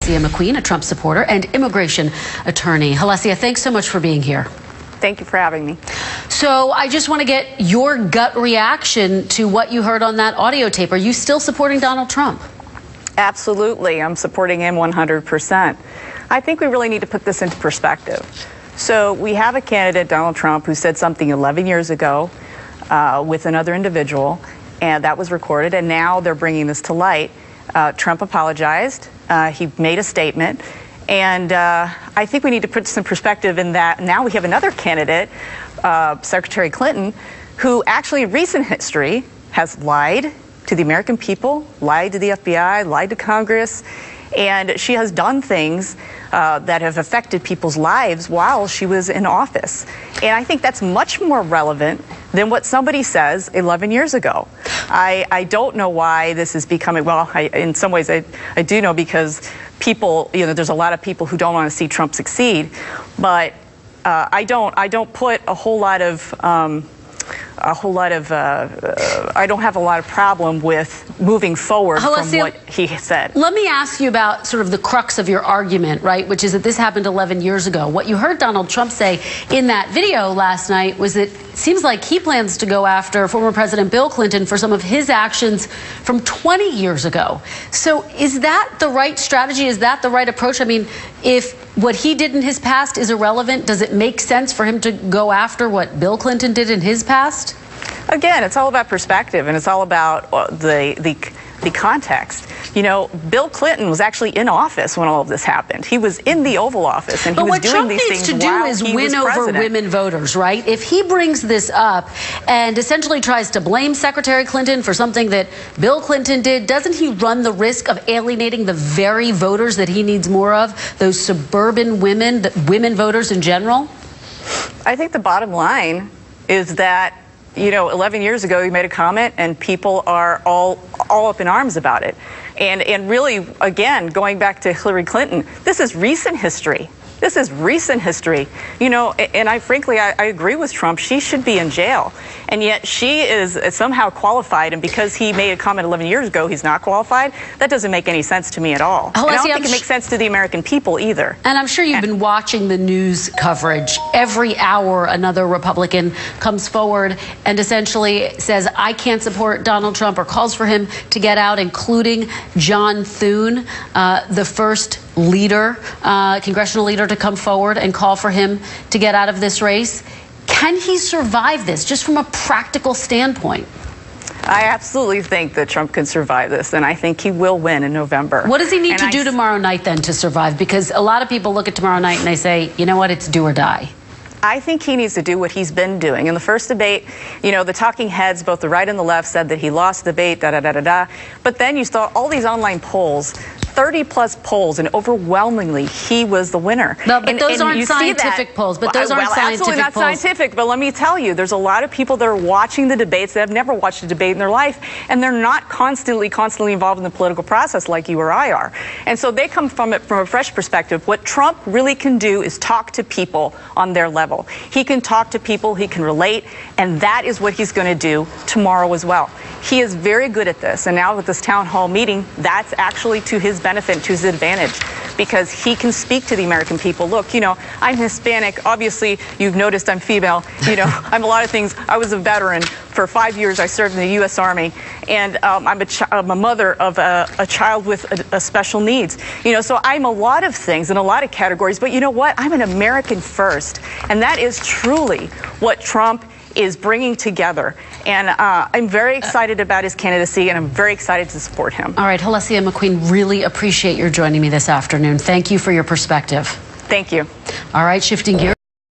Jalesia McQueen, a Trump supporter and immigration attorney. Jalesia, thanks so much for being here. Thank you for having me. So I just want to get your gut reaction to what you heard on that audio tape. Are you still supporting Donald Trump? Absolutely. I'm supporting him 100%. I think we really need to put this into perspective. So we have a candidate, Donald Trump, who said something 11 years ago with another individual, and that was recorded, and now they're bringing this to light. Trump apologized. He made a statement. And I think we need to put some perspective in that now we have another candidate, Secretary Clinton, who actually in recent history has lied to the American people, lied to the FBI, lied to Congress, and she has done things that have affected people's lives while she was in office. And I think that's much more relevant than what somebody says 11 years ago. I don't know why this is becoming, well, in some ways I do know, because people, there's a lot of people who don't want to see Trump succeed, but I don't put a whole lot of I don't have a lot of problem with moving forward from what he said. Let me ask you about sort of the crux of your argument, right, which is that this happened 11 years ago. What you heard Donald Trump say in that video last night was that it seems like he plans to go after former President Bill Clinton for some of his actions from 20 years ago. So is that the right strategy? Is that the right approach? I mean, if what he did in his past is irrelevant, does it make sense for him to go after what Bill Clinton did in his past? Again, it's all about perspective, and it's all about the context. Bill Clinton was actually in office when all of this happened. He was in the Oval Office, and he was doing these things while he was president. But what Trump needs to do is win over women voters, right? If he brings this up and essentially tries to blame Secretary Clinton for something that Bill Clinton did, doesn't he run the risk of alienating the very voters that he needs more of, those suburban women, women voters in general? I think the bottom line is that 11 years ago, he made a comment, and people are all up in arms about it. And really, again, going back to Hillary Clinton, this is recent history. This is recent history. And frankly, I agree with Trump. She should be in jail. And yet she is somehow qualified. And because he made a comment 11 years ago, he's not qualified. That doesn't make any sense to me at all. And I don't think it makes sense to the American people either. And I'm sure you've been watching the news coverage. Every hour, another Republican comes forward and essentially says, I can't support Donald Trump, or calls for him to get out, including John Thune, the first leader, congressional leader, to come forward and call for him to get out of this race. Can he survive this, just from a practical standpoint? I absolutely think that Trump can survive this, and I think he will win in November. What does he need to do tomorrow night, then, to survive? Because a lot of people look at tomorrow night and they say, you know what, it's do or die. I think he needs to do what he's been doing. In the first debate, the talking heads, both the right and the left, said that he lost the debate, da-da-da-da-da. But then you saw all these online polls, 30-plus polls, and overwhelmingly, he was the winner. No, but those aren't scientific polls. But those aren't scientific polls. Absolutely not scientific. But let me tell you, there's a lot of people that are watching the debates that have never watched a debate in their life, and they're not constantly involved in the political process like you or I are. And so they come from it from a fresh perspective. What Trump really can do is talk to people on their level. He can talk to people, he can relate, and that is what he's going to do tomorrow as well. He is very good at this, and now with this town hall meeting, that's actually to his benefit, to his advantage, because he can speak to the American people. Look, I'm Hispanic. Obviously, you've noticed I'm female. I'm a lot of things. I was a veteran. For 5 years, I served in the U.S. Army, and I'm a mother of a child with a special needs. So I'm a lot of things in a lot of categories, but you know what? I'm an American first, and that is truly what Trump is bringing together. And I'm very excited about his candidacy, and I'm very excited to support him. All right, Jalesia McQueen, really appreciate your joining me this afternoon. Thank you for your perspective. Thank you. All right, shifting gears.